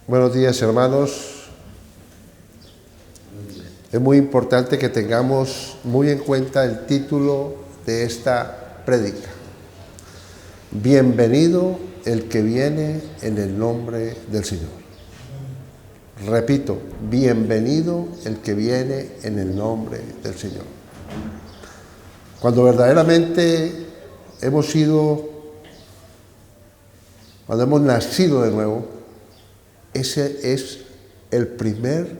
Buenos días, hermanos. Es muy importante que tengamos muy en cuenta el título de esta prédica. Bienvenido el que viene en el nombre del Señor. Repito, bienvenido el que viene en el nombre del Señor. Cuando verdaderamente cuando hemos nacido de nuevo, ese es el primer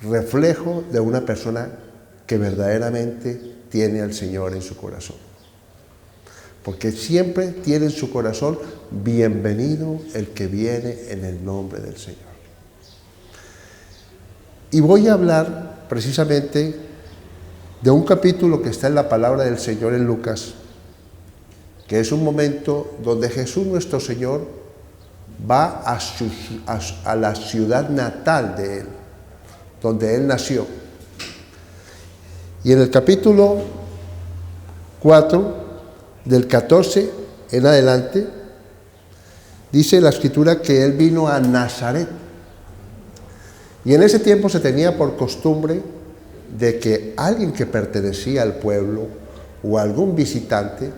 reflejo de una persona que verdaderamente tiene al Señor en su corazón. Porque siempre tiene en su corazón, bienvenido el que viene en el nombre del Señor. Y voy a hablar precisamente de un capítulo que está en la palabra del Señor en Lucas, que es un momento donde Jesús nuestro Señor va a la ciudad natal de Él, donde Él nació. Y en el capítulo 4, del 14 en adelante, dice la Escritura que Él vino a Nazaret. Y en ese tiempo se tenía por costumbre de que alguien que pertenecía al pueblo o algún visitante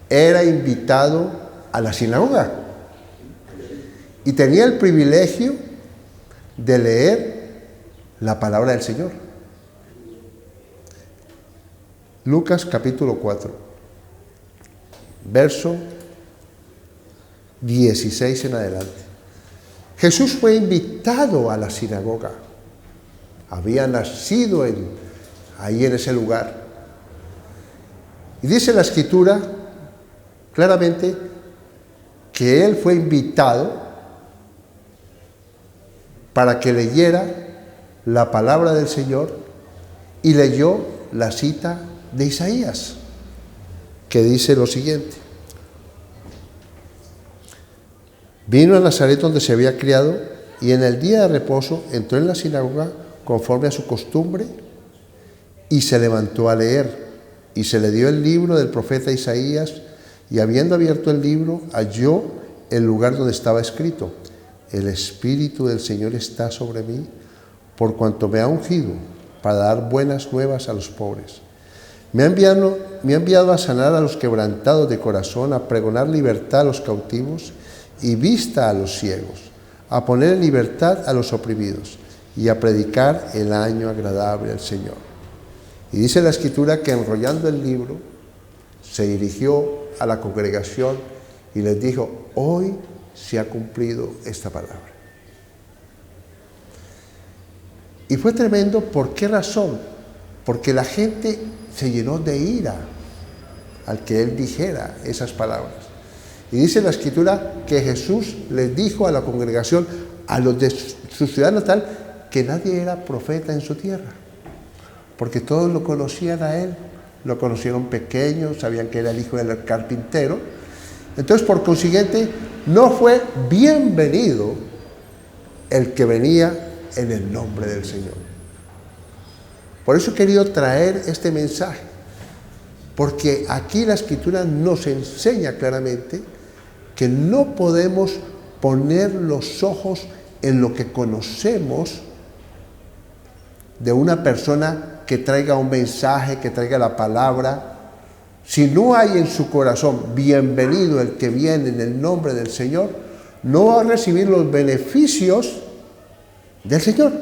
era invitado a la sinagoga. Y tenía el privilegio de leer la palabra del Señor. Lucas capítulo 4, verso 16 en adelante. Jesús fue invitado a la sinagoga. Había nacido ahí en ese lugar. Y dice la Escritura claramente que Él fue invitado para que leyera la palabra del Señor, y leyó la cita de Isaías, que dice lo siguiente: vino a Nazaret donde se había criado, y en el día de reposo entró en la sinagoga conforme a su costumbre, y se levantó a leer, y se le dio el libro del profeta Isaías, y habiendo abierto el libro, halló el lugar donde estaba escrito: el Espíritu del Señor está sobre mí, por cuanto me ha ungido para dar buenas nuevas a los pobres. Me ha enviado a sanar a los quebrantados de corazón, a pregonar libertad a los cautivos y vista a los ciegos, a poner en libertad a los oprimidos y a predicar el año agradable al Señor. Y dice la Escritura que, enrollando el libro, se dirigió a la congregación y les dijo: hoy se ha cumplido esta palabra. Y fue tremendo. ¿Por qué razón? Porque la gente se llenó de ira al que Él dijera esas palabras. Y dice la Escritura que Jesús les dijo a la congregación, a los de su ciudad natal, que nadie era profeta en su tierra, porque todos lo conocían a Él, lo conocieron pequeño, sabían que era el hijo del carpintero. Entonces, por consiguiente, no fue bienvenido el que venía en el nombre del Señor. Por eso he querido traer este mensaje, porque aquí la Escritura nos enseña claramente que no podemos poner los ojos en lo que conocemos de una persona que traiga un mensaje, que traiga la palabra. Si no hay en su corazón, bienvenido el que viene en el nombre del Señor, no va a recibir los beneficios del Señor.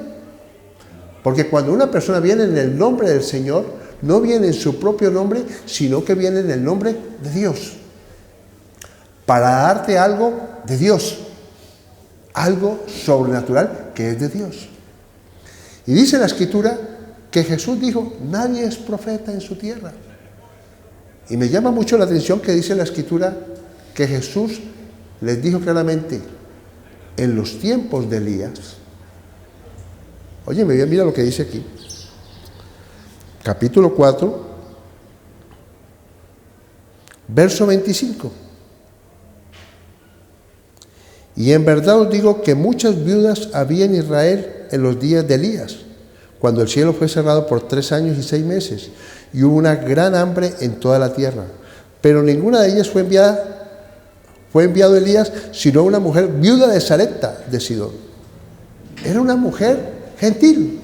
Porque cuando una persona viene en el nombre del Señor, no viene en su propio nombre, sino que viene en el nombre de Dios, para darte algo de Dios, algo sobrenatural que es de Dios. Y dice la Escritura que Jesús dijo: nadie es profeta en su tierra. Y me llama mucho la atención que dice la Escritura que Jesús les dijo claramente: en los tiempos de Elías. Oye, mira lo que dice aquí. Capítulo 4, verso 25. Y en verdad os digo que muchas viudas había en Israel en los días de Elías, cuando el cielo fue cerrado por 3 años y 6 meses, y hubo una gran hambre en toda la tierra. Pero ninguna de ellas fue fue enviado Elías, sino a una mujer viuda de Sarepta de Sidón. Era una mujer gentil,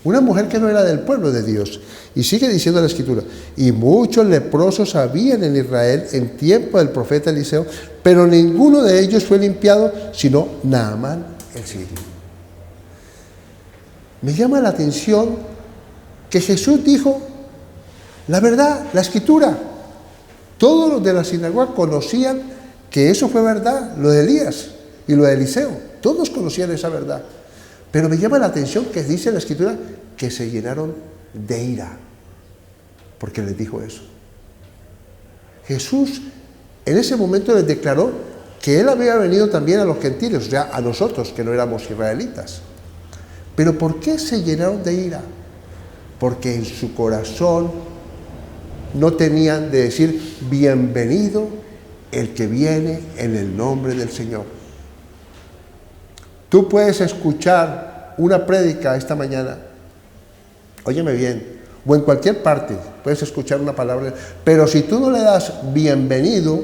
una mujer que no era del pueblo de Dios. Y sigue diciendo la Escritura, y muchos leprosos habían en Israel en tiempo del profeta Eliseo, pero ninguno de ellos fue limpiado, sino Naamán el sirio. Me llama la atención que Jesús dijo la verdad, la Escritura. Todos los de la sinagoga conocían que eso fue verdad, lo de Elías y lo de Eliseo. Todos conocían esa verdad. Pero me llama la atención que dice la Escritura que se llenaron de ira, porque les dijo eso. Jesús en ese momento les declaró que Él había venido también a los gentiles, o sea, a nosotros que no éramos israelitas. Pero ¿por qué se llenaron de ira? Porque en su corazón no tenían de decir, bienvenido el que viene en el nombre del Señor. Tú puedes escuchar una prédica esta mañana, óyeme bien, o en cualquier parte puedes escuchar una palabra, pero si tú no le das bienvenido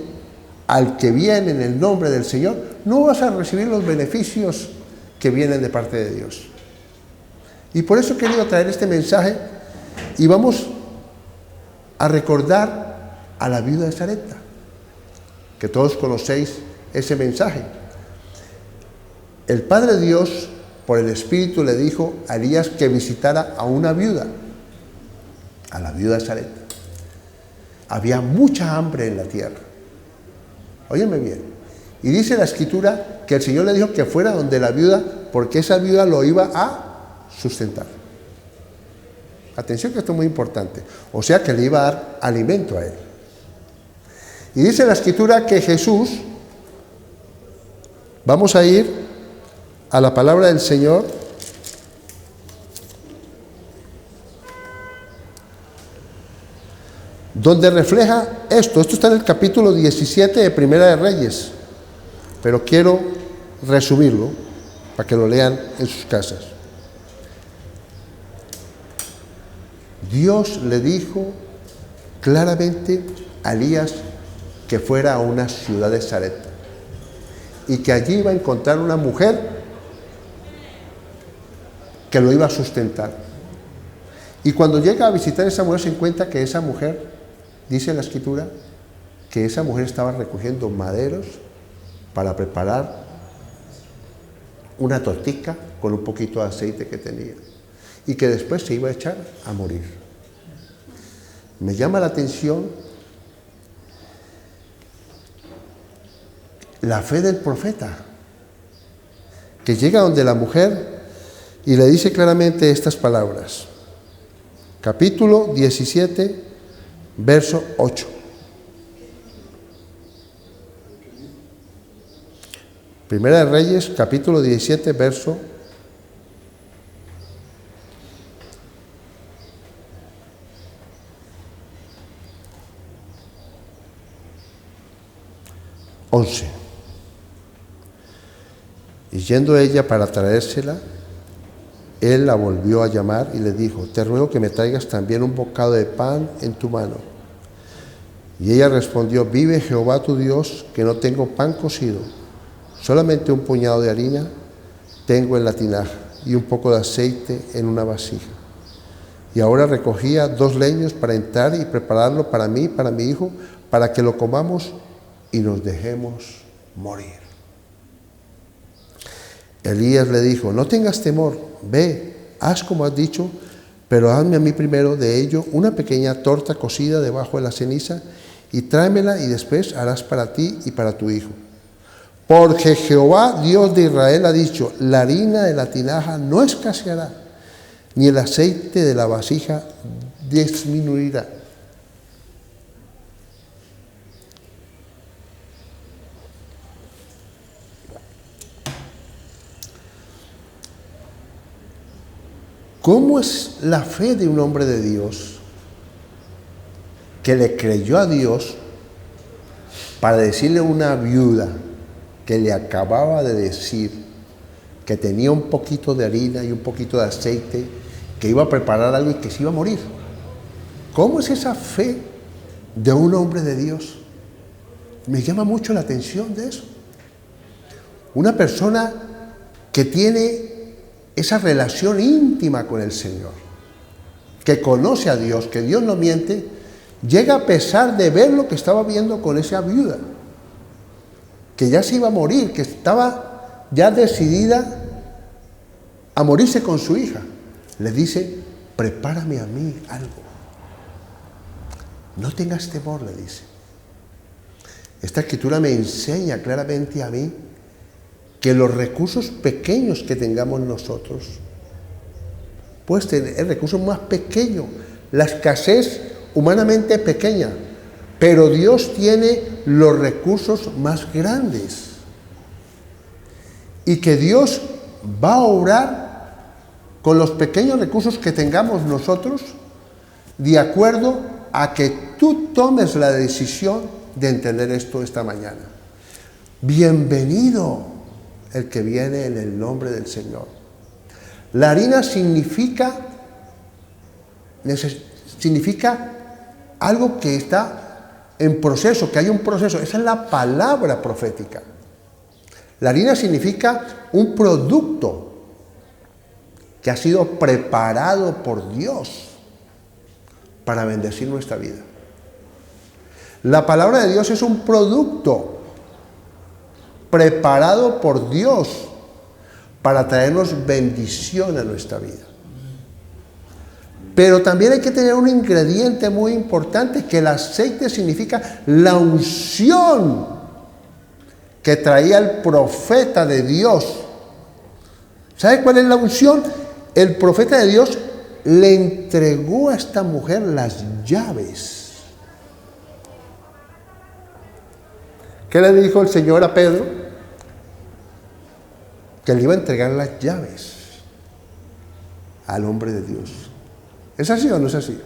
al que viene en el nombre del Señor, no vas a recibir los beneficios que vienen de parte de Dios. Y por eso he querido traer este mensaje y vamos a recordar a la viuda de Sarepta, que todos conocéis ese mensaje. El Padre Dios, por el Espíritu, le dijo a Elías que visitara a una viuda, a la viuda de Sarepta. Había mucha hambre en la tierra. Óyeme bien. Y dice la Escritura que el Señor le dijo que fuera donde la viuda, porque esa viuda lo iba a sustentar. Atención que esto es muy importante. O sea que le iba a dar alimento a él. Y dice la Escritura que Jesús, vamos a ir a la palabra del Señor, donde refleja esto. Esto está en el capítulo 17 de Primera de Reyes, pero quiero resumirlo para que lo lean en sus casas. Dios le dijo claramente a Elías que fuera a una ciudad de Sarepta y que allí iba a encontrar una mujer que lo iba a sustentar. Y cuando llega a visitar a esa mujer se encuentra que esa mujer, dice la Escritura, que esa mujer estaba recogiendo maderos para preparar una tortica con un poquito de aceite que tenía y que después se iba a echar a morir. Me llama la atención la fe del profeta, que llega donde la mujer y le dice claramente estas palabras. Capítulo 17, verso 8. Primera de Reyes, capítulo 17, verso 11. Y yendo ella para traérsela, él la volvió a llamar y le dijo, te ruego que me traigas también un bocado de pan en tu mano. Y ella respondió, vive Jehová tu Dios, que no tengo pan cocido, solamente un puñado de harina tengo en la tinaja y un poco de aceite en una vasija. Y ahora recogía 2 leños para entrar y prepararlo para mí y para mi hijo, para que lo comamos y nos dejemos morir. Elías le dijo, no tengas temor, ve, haz como has dicho, pero hazme a mí primero de ello una pequeña torta cocida debajo de la ceniza y tráemela y después harás para ti y para tu hijo. Porque Jehová, Dios de Israel, ha dicho, la harina de la tinaja no escaseará, ni el aceite de la vasija disminuirá. ¿Cómo es la fe de un hombre de Dios que le creyó a Dios para decirle a una viuda que le acababa de decir que tenía un poquito de harina y un poquito de aceite, que iba a preparar algo y que se iba a morir? ¿Cómo es esa fe de un hombre de Dios? Me llama mucho la atención de eso. Una persona que tiene esa relación íntima con el Señor, que conoce a Dios, que Dios no miente, llega a pesar de ver lo que estaba viendo con esa viuda, que ya se iba a morir, que estaba ya decidida a morirse con su hija. Le dice, prepárame a mí algo. No tengas temor, le dice. Esta escritura me enseña claramente a mí que los recursos pequeños que tengamos nosotros, puedes tener el recurso más pequeño, la escasez humanamente pequeña, pero Dios tiene los recursos más grandes. Y que Dios va a obrar con los pequeños recursos que tengamos nosotros, de acuerdo a que tú tomes la decisión de entender esto esta mañana. Bienvenido el que viene en el nombre del Señor. La harina significa algo que está en proceso, que hay un proceso. Esa es la palabra profética. La harina significa un producto que ha sido preparado por Dios para bendecir nuestra vida. La palabra de Dios es un producto preparado por Dios para traernos bendición a nuestra vida. Pero también hay que tener un ingrediente muy importante, que el aceite significa la unción que traía el profeta de Dios. ¿Sabe cuál es la unción? El profeta de Dios le entregó a esta mujer las llaves. ¿Qué le dijo el Señor a Pedro? Que le iba a entregar las llaves al hombre de Dios. ¿Es así o no es así?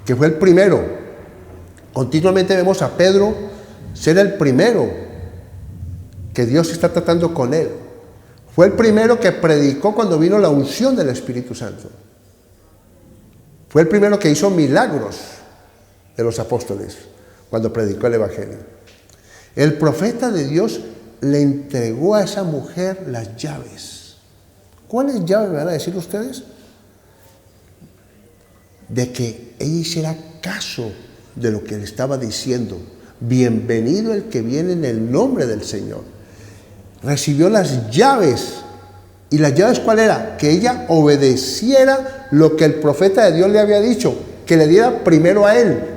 Que fue el primero. Continuamente vemos a Pedro ser el primero que Dios está tratando con él. Fue el primero que predicó cuando vino la unción del Espíritu Santo. Fue el primero que hizo milagros de los apóstoles cuando predicó el Evangelio. El profeta de Dios le entregó a esa mujer las llaves. ¿Cuáles llaves me van a decir ustedes? De que ella hiciera caso de lo que le estaba diciendo. Bienvenido el que viene en el nombre del Señor. Recibió las llaves. ¿Y las llaves cuál era? Que ella obedeciera lo que el profeta de Dios le había dicho, que le diera primero a él.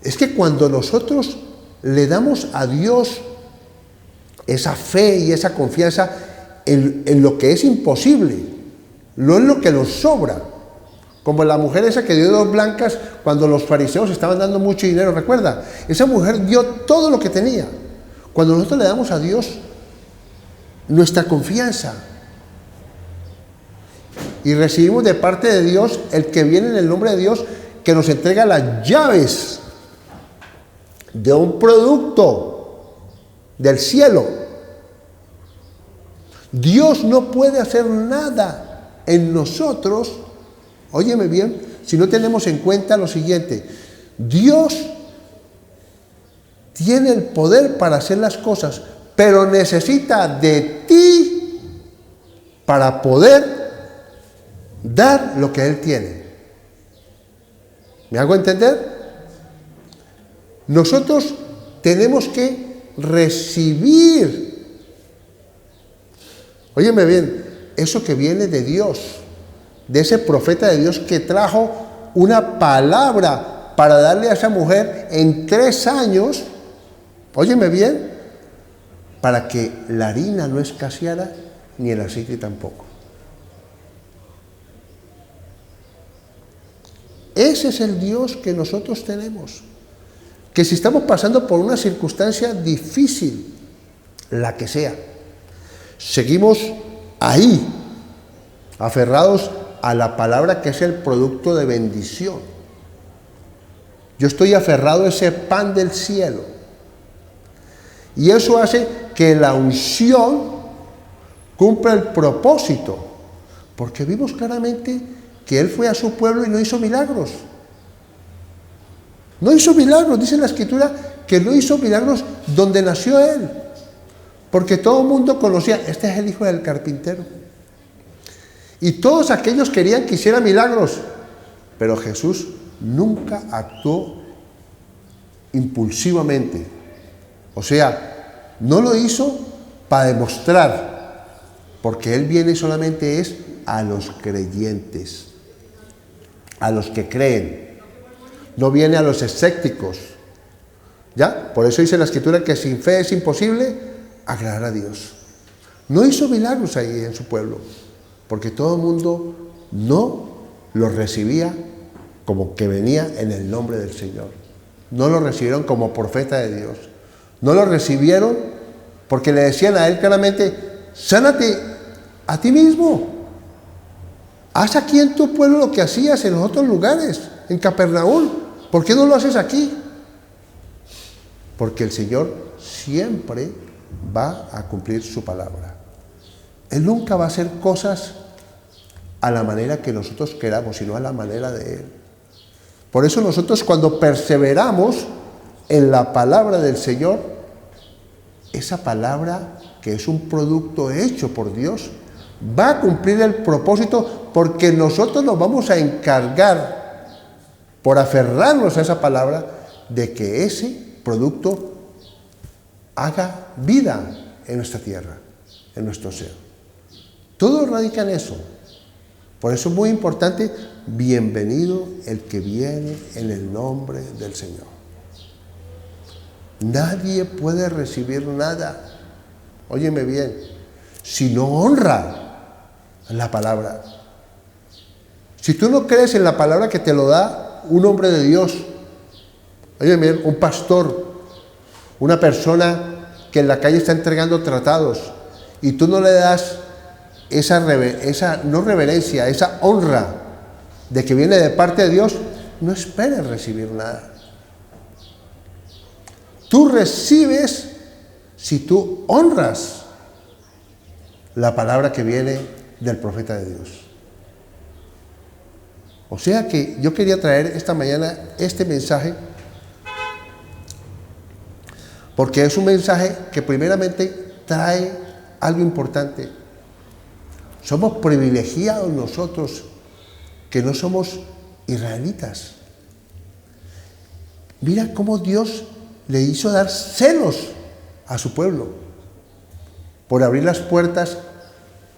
Es que cuando nosotros le damos a Dios esa fe y esa confianza en lo que es imposible, no en lo que nos sobra, como la mujer esa que dio 2 blancas cuando los fariseos estaban dando mucho dinero, ¿recuerda? Esa mujer dio todo lo que tenía. Cuando nosotros le damos a Dios nuestra confianza y recibimos de parte de Dios, el que viene en el nombre de Dios, que nos entrega las llaves de un producto del cielo. Dios no puede hacer nada en nosotros, óyeme bien, si no tenemos en cuenta lo siguiente: Dios tiene el poder para hacer las cosas, pero necesita de ti para poder dar lo que Él tiene. ¿Me hago entender? Nosotros tenemos que recibir, óyeme bien, eso que viene de Dios, de ese profeta de Dios que trajo una palabra para darle a esa mujer en 3 años, óyeme bien, para que la harina no escaseara ni el aceite tampoco. Ese es el Dios que nosotros tenemos. Que si estamos pasando por una circunstancia difícil, la que sea, seguimos ahí, aferrados a la palabra que es el producto de bendición. Yo estoy aferrado a ese pan del cielo. Y eso hace que la unción cumpla el propósito. Porque vimos claramente que Él fue a su pueblo y no hizo milagros. No hizo milagros, dice la Escritura, que no hizo milagros donde nació Él. Porque todo el mundo conocía, este es el hijo del carpintero. Y todos aquellos querían que hiciera milagros. Pero Jesús nunca actuó impulsivamente. O sea, no lo hizo para demostrar, porque Él viene solamente es a los creyentes, a los que creen. No viene a los escépticos. ¿Ya? Por eso dice la Escritura que sin fe es imposible agradar a Dios. No hizo milagros ahí en su pueblo, porque todo el mundo no lo recibía como que venía en el nombre del Señor. No lo recibieron como profeta de Dios. No lo recibieron porque le decían a él claramente, sánate a ti mismo. Haz aquí en tu pueblo lo que hacías en los otros lugares, en Capernaum. ¿Por qué no lo haces aquí? Porque el Señor siempre va a cumplir su palabra. Él nunca va a hacer cosas a la manera que nosotros queramos, sino a la manera de Él. Por eso nosotros cuando perseveramos en la palabra del Señor, esa palabra que es un producto hecho por Dios, va a cumplir el propósito porque nosotros nos vamos a encargar, por aferrarnos a esa palabra, de que ese producto haga vida en nuestra tierra, en nuestro ser. Todo radica en eso. Por eso es muy importante, bienvenido el que viene en el nombre del Señor. Nadie puede recibir nada, óyeme bien, si no honra la palabra. Si tú no crees en la palabra que te lo da un hombre de Dios, óyeme bien, un pastor, una persona que en la calle está entregando tratados, y tú no le das esa no reverencia, esa honra de que viene de parte de Dios, no esperes recibir nada. Tú recibes si tú honras la palabra que viene del profeta de Dios. O sea que yo quería traer esta mañana este mensaje, porque es un mensaje que primeramente trae algo importante. Somos privilegiados nosotros que no somos israelitas. Mira cómo Dios le hizo dar celos a su pueblo por abrir las puertas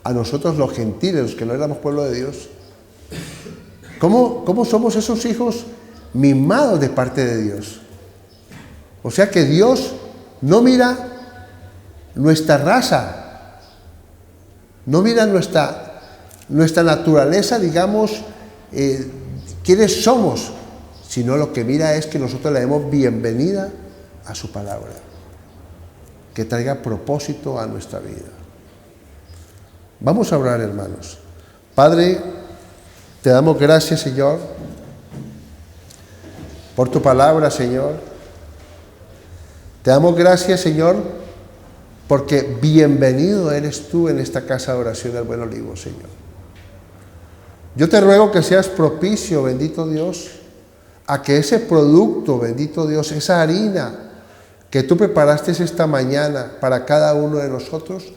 a nosotros los gentiles, los que no éramos pueblo de Dios. ¿Cómo somos esos hijos mimados de parte de Dios? O sea que Dios no mira nuestra raza, no mira nuestra naturaleza, digamos, quiénes somos, sino lo que mira es que nosotros le demos bienvenida a su palabra, que traiga propósito a nuestra vida. Vamos a orar, hermanos. Padre, te damos gracias, Señor, por tu palabra, Señor. Te damos gracias, Señor, porque bienvenido eres tú en esta casa de oración del Buen Olivo, Señor. Yo te ruego que seas propicio, bendito Dios, a que ese producto, bendito Dios, esa harina que tú preparaste esta mañana para cada uno de nosotros,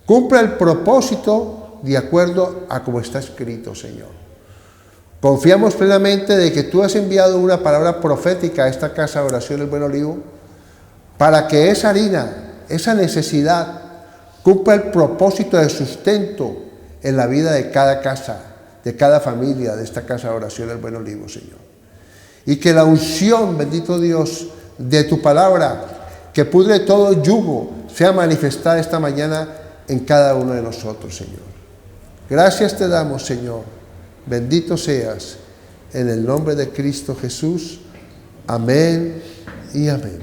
cumpla el propósito de acuerdo a como está escrito, Señor. Confiamos plenamente de que tú has enviado una palabra profética a esta casa de oración del Buen Olivo para que esa harina, esa necesidad, cumpla el propósito de sustento en la vida de cada casa, de cada familia, de esta casa de oración del Buen Olivo, Señor. Y que la unción, bendito Dios, de tu palabra, que pudre todo yugo, sea manifestada esta mañana en cada uno de nosotros, Señor. Gracias te damos, Señor. Bendito seas, en el nombre de Cristo Jesús. Amén y amén.